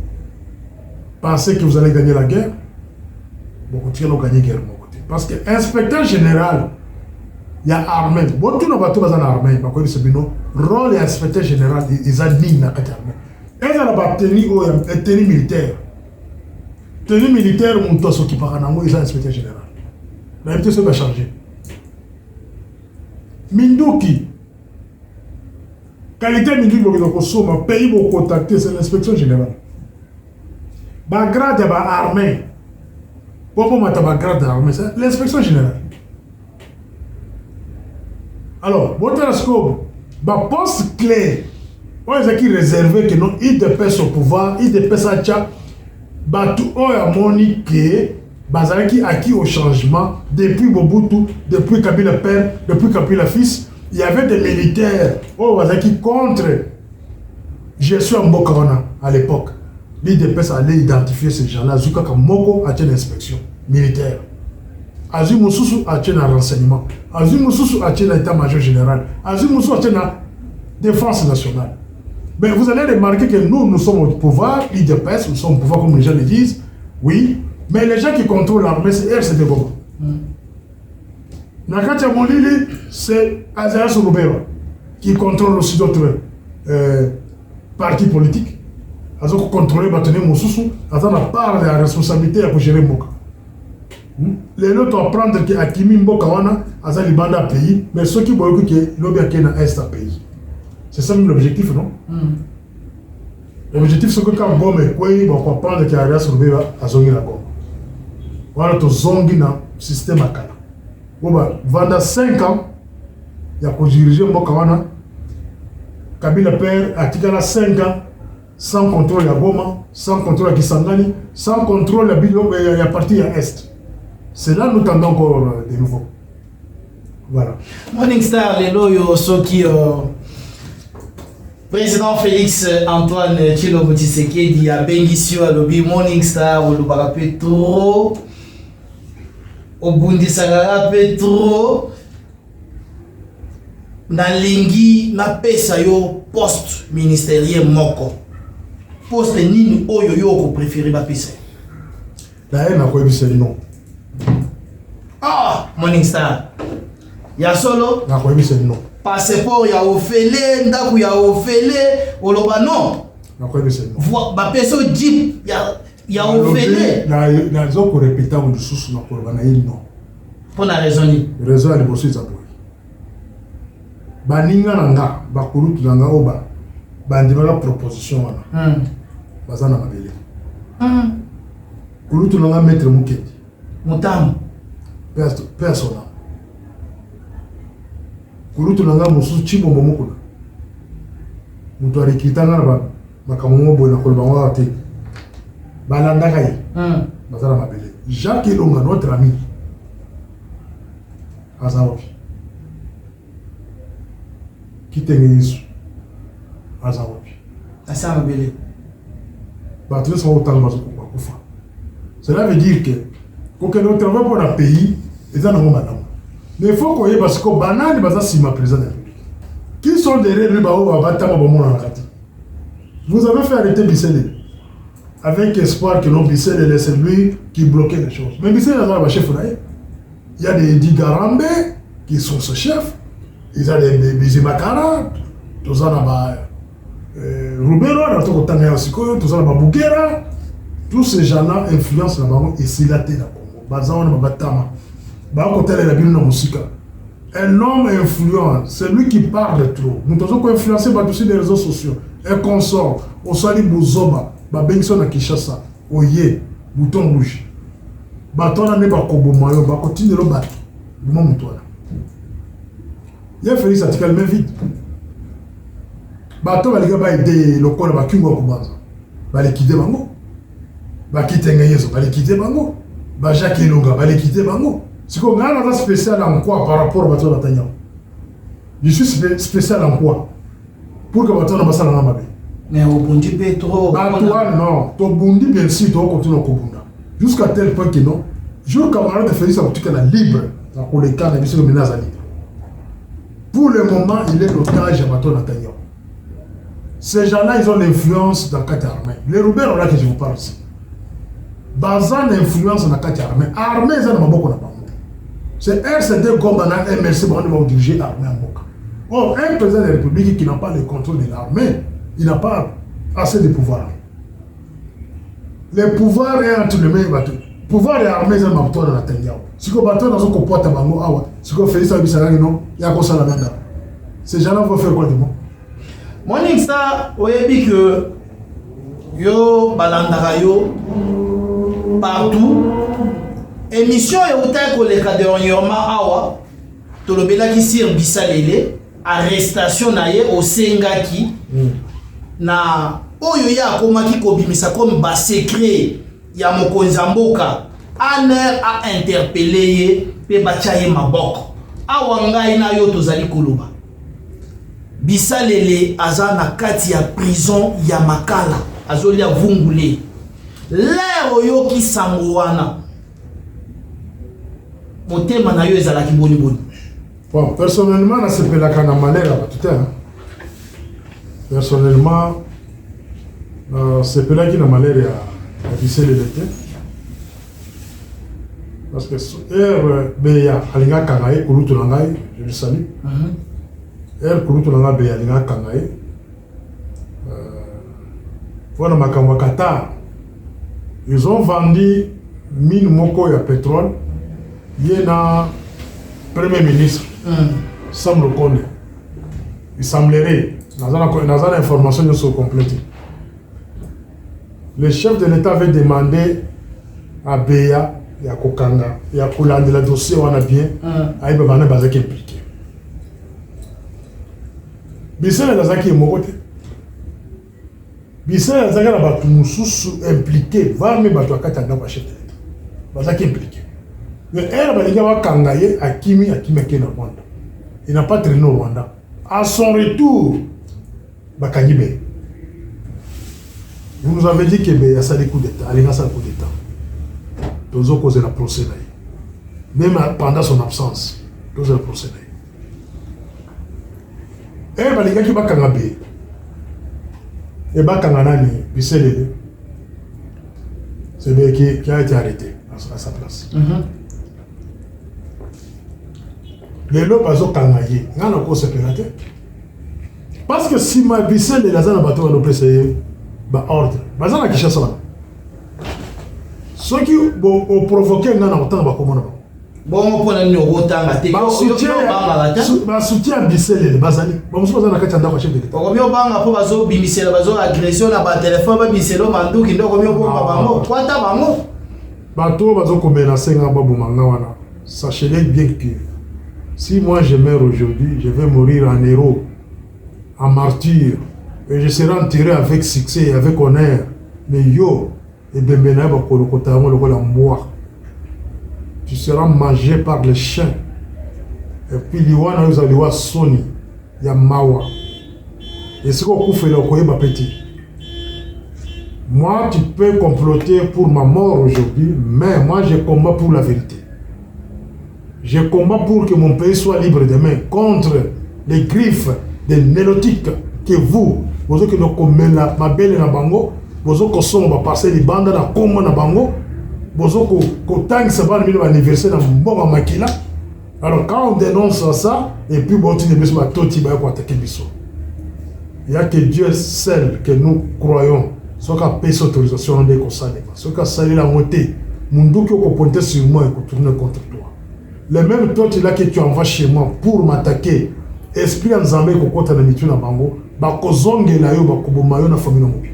pensez que vous allez gagner la guerre? Bon, continuez à gagner la guerre de mon côté. Parce que l'inspecteur général, il y a armée. Bon, tout le monde va armée. Parce que c'est le rôle de l'inspecteur général, ils ont mis dans l'armée. Ils ont la tenue militaire. Tenue militaire, on doit s'occuper de ils ont l'inspecteur général. La MTC va changer. Minduki, qualité mingi ko soma pays bo contacter c'est l'inspection générale. Ba grade ba armée. Pourquoi mata ba grade armée c'est l'inspection générale. Alors, votre scope, ba poste clé. On est qui réservé que non il dépasse au pouvoir, il dépasse à tcha. Ba tout on a moniqué bazar qui acquis au changement depuis Mobutu, depuis Kabila père, depuis Kabila fils. Il y avait des militaires qui contre gestion Mbokawana à l'époque. L'IDPS allait identifier ces gens-là. Zuka Moko a une inspection militaire. Azu Moussou a un renseignement. Azu Moussou a un état-major général. Azu Moussou a une défense nationale. Mais vous allez remarquer que nous sommes au pouvoir, l'IDPS, nous sommes au pouvoir comme les gens le disent. Oui, mais les gens qui contrôlent l'armée, c'est RCD Bobo. Nakatia Molili, c'est Azara Sorobera qui contrôle aussi d'autres partis politiques. Ils ont contrôlé Batone Moussou, ils ont la part de la responsabilité à gérer Mboka. Les autres doivent prendre que Akimi Mboka wana, ils ont libanda pays, mais ceux qui voient que l'objet est dans est pays. C'est ça même l'objectif, non? L'objectif c'est que quand Gome est quoi, ils vont comprendre que Azara Sorobera a zongi la Gome. Voilà, tu zongi na système à Kala. Pendant 5 ans, il y a dirigé Mbokawana. Kabila père a tiré 5 ans sans contrôle à Goma, sans contrôle à Kisangani, sans contrôle à partie à Est. C'est là que nous tendons encore de nouveau. Voilà. Morning Star, les loyaux, ceux qui. Président Félix Antoine Tshilombo Tshisekedi a bénissi à lobby Morning Star, ou le barapé trop. Obundi Sagara Petro na lingi na pesa yo poste ministériel moko poste nini oyo yo ko préférer ba pesa la na ko ebiseli non Morning Star ya solo na ko ebiseli non passeport ya ofele ndaku ya ofele oloba non na ko ebiseli non ba pesa jeep ya ofele na zo ko répéter au dessous na ko bana il non pour la raison ni raison à l'époque ça pour baninga nanga bakuru tulanga oba bandima proposition wana bazana mabele kuru tulanga maître Mukedi mutam personnel kuru tulanga musu chibo momukuna mutu arikitanga na makamongo bona kolba wa te balanda kai bazana mabele Jacques Elonga notre ami Azawapi Kitenge Yesu Azawapi Asa mabele Battre son autant de kufa. Cela veut dire que quand on travaille pour un pays, ils en ont madame. Mais il faut qu'on y ait parce que banane basa sima président de la République. Qui sont derrière lui bao batama bomo na kati. Vous avez fait arrêter Bissele avec espoir que non Bissele c'est lui qui bloquait les choses. Mais Bissele a un chef là. Il y a des Digarambe qui sont ce chef. Il y a des Bizimakara, tous en a Rubero, tous ces gens-là influencent la banque et c'est la tête la Congo. Bazan na batama. Ba côté la Bible na musique. Un homme influent, c'est lui qui parle trop. Nous devons influencer ba tous les réseaux sociaux. Un consort, au sali Buzoba, ba Benson na Kinshasa, oye, bouton rouge. Batona ne ba kobo mayo, ba continue le battre. Du moment toi. Il a fait ça article même vite. Bato ba liga ba aider lokola ba kingo kubanza. Ba liquider bango. Ba kitenga yeso ba liquider bango. Ba Jacques Elonga ba liquider bango. Siko ngana za spécial en quoi par rapport à bato na tanya. Je suis spécial en quoi pour que bato na basala na mabe. Mais au bundi petro. Bato non, to bundi bien sûr to continue kobunda. Jusqu'à tel point que non, jour camarade de Félix Antoine la libre dans le cas de monsieur Menaza libre. Pour le moment, il est l'otage à Bato Natanya. Ces gens-là, ils ont l'influence dans la carte armée. Les roubleurs, là que je vous parle aussi. Bazan l'influence dans la carte armée. Armée, ils ont beaucoup de banque. C'est RCD Gombana, MRC, qui vont diriger l'armée en Boka. Or, un président de la République qui n'a pas le contrôle de l'armée, il n'a pas assez de pouvoir. Le pouvoir est entre les mains de Bato. Pouvoir et armée, ils ont un peu de Natanya. Si vous battez dans un comporte à Bango, si vous faites ça, non, il y a quoi ça la merde. Ces gens-là vont faire quoi de bon? Morning Star, oyebi que yo balandaka yo partout. Émission et autant que les cas dernièrement awa. Tolobela qui sir bisalele arrestation naye au Sengaki na oyo ya komaki kobimisa comme bas secret ya mokonzi mboka aner a interpellé pe bachaye maboko awa ngai na yo tozali koloba bisalele aza na kati ya prison ya Makala azoli ya vungule lero yo ki sango wana motema na yo ezalaki boni boni. Bon, personnellement, je suis là na malheur à tout temps. Personnellement, c'est là qui na malheur à visser les l'été. Parce que Beya alinga kangaye kurutu langai, je le salue. Kurutu langa Beya alinga kangaye. Voilà makamwa Qatar. Ils ont vendu mine moko ya pétrole. Yena Premier ministre. Sam le connaît. Il semblerait, dans l'information sont complètes. Le chef de l'État avait demandé à Beya et à Kokanga et à Koulande le dossier on a bien, à Ibabane Bazaki impliqué. Bissel Lazaki est mokote. Bissel Lazaki a battu Moussous impliqué, va me battre à Katanga par chef de l'État. Bazaki impliqué. Mais elle va Kangaye à Kimi Kena Rwanda. Il n'a pas traîné au Rwanda. À son retour, Bakanibe. Vous nous avez dit qu'il y a ça des coups d'État. Il y a ça des coups d'État. Nous avons causé la procès. Même pendant son absence, nous avons procès. Et les gars qui va Kangabe. Et Bakanganani, Bisselele. C'est lui qui a été arrêté à sa place. Les lots bazo kangaye, n'a pas sécurité. Parce que si ma bissel les lazana bateau va nous ba ordre. Bazana qui chasse là. Ceux qui ont provoqué n'a autant ba comment. Bon pour nous rotanga te. Ba soutien bissel les bazali. Ba muso bazana kati anda kwa chef de l'État. Ko mio banga po bazo bimisela bazo agression na ba téléphone ba biselo manduki ndoko mio bomba bango. Kwata bango. Bateau bazo ko menacer nga babu manga wana. Sachez-le bien que si moi je meurs aujourd'hui, je vais mourir en héros, en martyr, et je serai enterré avec succès et avec honneur. Mais yo, et Bembena moi, tu seras mangé par les chiens. Et puis Liwana Yuzaliwa Sony, Yamawa. Et ce qu'on fait là, on petit. Moi, tu peux comploter pour ma mort aujourd'hui, mais moi je combats pour la vérité. Je combats pour que mon pays soit libre demain contre les griffes des nélotiques que vous que nous commettez ma belle na bango, vous que sommes va passer les bandes na combat na bango, vous que tant que ça va le anniversaire na mbonga makila. Alors quand on dénonce ça et puis bon tu ne peux pas tout tirer pour attaquer biso. Il y a que Dieu seul que nous croyons, soit qu'à payer cette autorisation de consommer, soit qu'à salir la montée, mon doute que pointer sur moi et que tourner contre toi. Le même toi là que tu envoies chez moi pour m'attaquer, esprit en Zambé que quand tu as mis na bango, ba kozonge la yo ba koboma yo na famille na mobi.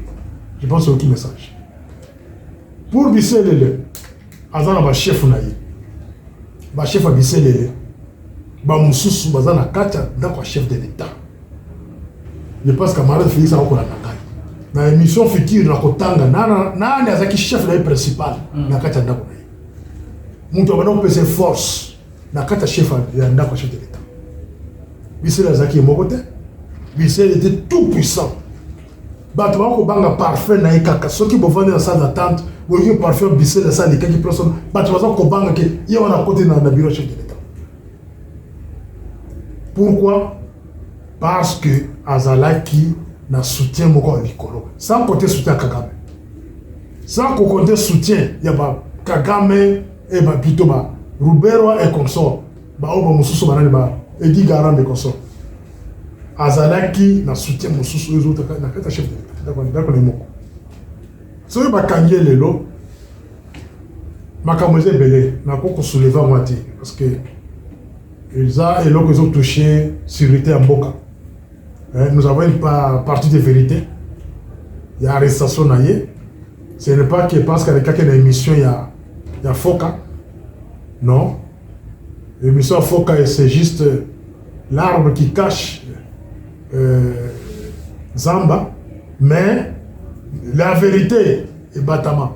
Je pense au qui message. Pour biselele, azana ba chef na ye. Ba chef a biselele. Ba mususu bazana kacha ndako chef de l'État. Je pense camarade Félix a ko la ngai. Na émission future na kotanga na azaki chef na principal na kacha ndako na ye. Muntu abana pese force. Na kata chef ya ndako chef de l'État. Bissel Azaki mokote. Bissel était tout puissant. Bato bako banga parfait na ekaka. Soki bovande na salle d'attente, voyez parfait Bissel na salle ekaki personne. Bato bako banga ke ye wana côté na bureau chef de l'État. Pourquoi? Parce que Azalaki na soutien moko likolo. Sans côté soutien Kagame. Sans côté soutien ya ba Kagame et ba plutôt ba Rubero et consort, Baoba Moussou Banani Ba, Edi Garand et consort. Azalaki na soutien Moussou les autres, na kata chef de l'État, d'accord les mots. Si vous avez les lots, Makamouze Belé, n'a pas soulevé à moitié, parce que ils ont touché sécurité en Boka. nous avons une partie de vérité. Il y a arrestation naïe. Ce n'est pas que parce qu'il y a quelqu'un émission, il y a Foka. Non. L'émission Foka, c'est juste l'arbre qui cache Zamba. Mais la vérité est Batama.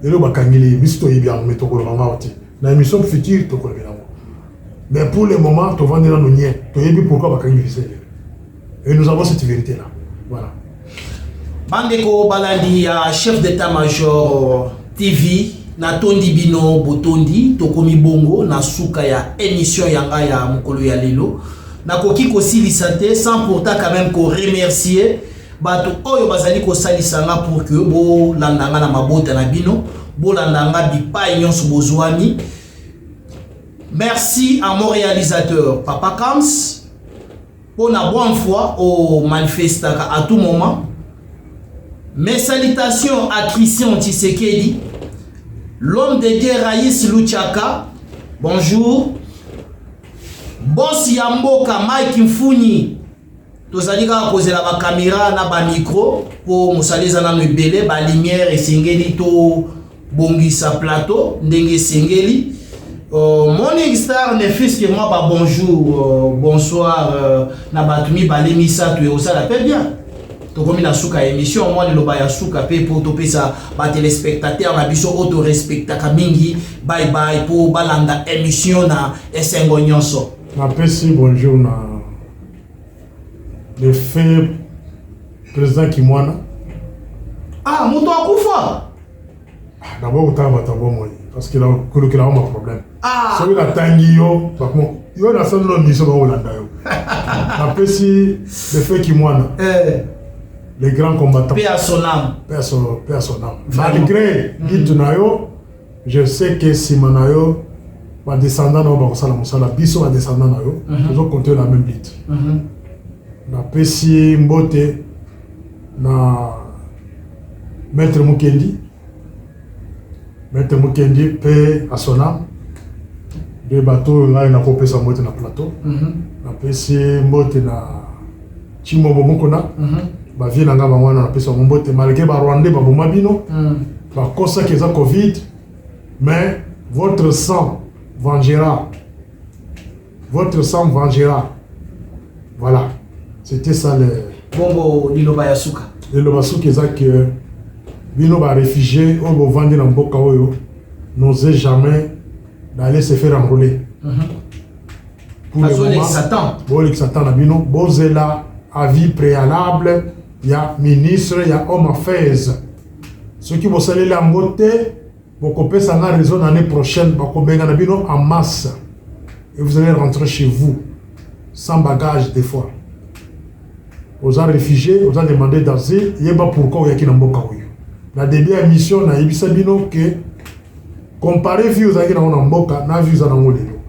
Et le Bakangili, Misto Ibian, mais tu la émission future, tu connais. Mais pour le moment, tu vas dire non, tu sais pourquoi Bakangili. Et nous avons cette vérité-là. Voilà. Bandeko Balandi, chef d'état-major TV, na tondi bino botondi, tokomi bongo, na suka ya émission yanga ya mukolo ya lelo. Na koki ko silisate, sans pourtant quand même ko remercier. Bato oyo bazali ko salisanga pour que bo landanga na mabota na bino, bo landanga bipai nyonso bozwami. Merci à mon réalisateur Papa Kams pour la bonne foi au manifestant à tout moment. Mes salutations à Christian Tshisekedi, l'homme de guerre Raïs Luchaka. Bonjour. Boss Yamboka Mike Mfuni. Tozalika poser la caméra na ba micro pour musaliza na mebele ba lumière et singeli to bongisa plateau ndenge singeli. Morning Star ne fils que moi ba bonjour bonsoir na batumi balemisa tu osala pe bien. To komi na suka émission moi le loba ya suka pe pour to pesa ba téléspectateurs na biso auto respectaka mingi bye bye pour balanda émission na esengo nyonso. Na pesi bonjour na le fait président Kimwana. Ah, muto akufa. D'abord utaba tabo moi parce que là il a un problème. Ah. So il a tangi yo par contre yo na solo mission ba Holanda yo. Na pesi le fait Kimwana. Les grands combattants. Paix à son âme. Paix à son âme. Malgré Gitunayo, je sais que Simanayo va descendre dans le Sala Moussala, Bisso va descendre dans yo. Ils ont compté la même bite. Na Pessi Mbote, na Maître Mukendi. Maître Mukendi, paix à son âme. Deux bateaux, là, il a coupé sa moitié dans le plateau. Na Pessi Mbote, na Chimo Bomokona. Ba vie nanga ba wana na pesa mbote malgré ba Rwandais ba bomabino ba kosa que ça Covid mais votre sang vengera voilà c'était ça le bongo liloba ya suka liloba suka za que bino ba réfugiés au bo vendre na mboka oyo n'osez jamais d'aller se faire enrôler pour le moment Satan na bino bozela avis préalable, il y a ministre, il y a homme affairs. Ceux qui vont saluer la montée, vont couper ça la raison l'année prochaine, vont couper en masse. Et vous allez rentrer chez vous, sans bagage des fois. Vous avez réfugiés, vous avez demandé d'asile, il n'y a pas pourquoi il y a qui n'a pas eu. La dernière émission, na ibisa bino que comparé vie aux amis dans Mboka, na vie dans Molelo.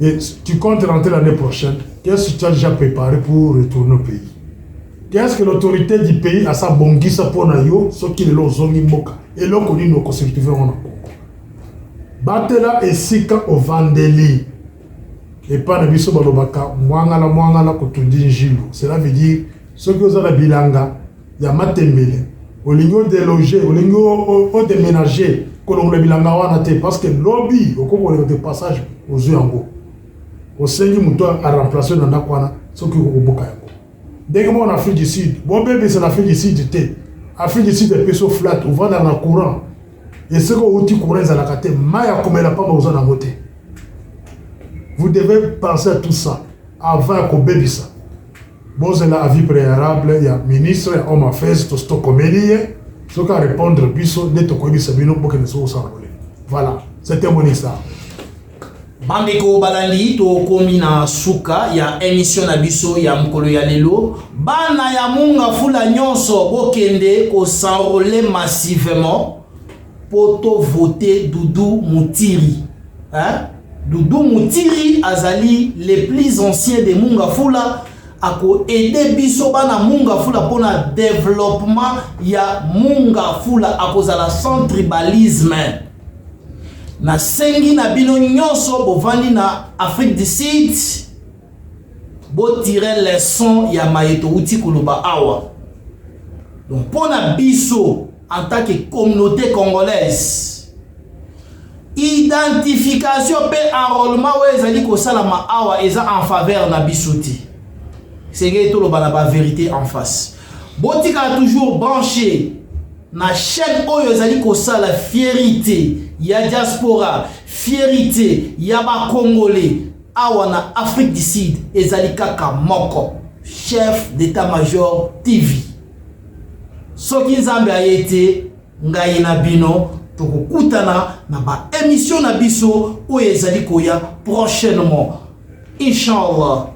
Et tu comptes rentrer l'année prochaine. Qu'est-ce que tu as déjà préparé pour retourner au pays? Qu'est-ce que l'autorité du pays a sa bongisa pour nayo, ce qui est l'ozongi mboka et l'on connaît nos constituants en Congo. Batela et sika au Vandeli et pas na biso balobaka mwangala kotundi njilo. Cela veut dire ce que vous avez bilanga ya matembele. Olingo déloger, olingo o déménager, kolongo bilanga wana te parce que lobby au Congo le passage aux yeux en haut. Au Seigneur Moutoua a remplacé dans Nakwana ce qui est au Bokayango. Dès que moi en Afrique du Sud, bon bébé c'est l'Afrique du Sud, Afrique du Sud est peu flat, on va dans le courant. Et ce qu'on outil courant est à la carte, Maya comme elle n'a pas besoin d'en voter. Vous devez penser à tout ça avant qu'on bébé ça. Bon, c'est la avis préalable, il y a ministre, il y a homme affaires, tout ce qu'on met lié, ce qu'on répondre, biso, net au Kobi Sabino pour que nous soyons s'enrôler. Voilà, c'était mon histoire. Bandeko Balandi to komi na suka ya émission na biso ya mukolo ya lelo bana ya munga fula nyonso bokende ko s'enrôler massivement pour to voter Doudou Moutiri. Hein? Doudou Moutiri azali les plus anciens de munga fula ako aider biso bana munga fula pour na développement ya munga fula akozala sans tribalisme. Na sengi na bino nyonso bovandi na Afrique du Sud bo tirer les sons ya mayeto uti koloba awa. Donc pour na biso en tant que communauté congolaise, identification pe enrôlement ouais ezali ko salama awa eza en faveur na biso ti. C'est que tout le ba vérité en face. Botika toujours branché na chaîne oyo ezali ko sala fierté ya diaspora, fierté ya ba congolais awa na Afrique du Sud ezali kaka moko, chef d'état-major TV. Soki nzambe ayete ngai na bino tokokutana na ba émission na biso oyo ezali koya prochainement. Inch'Allah.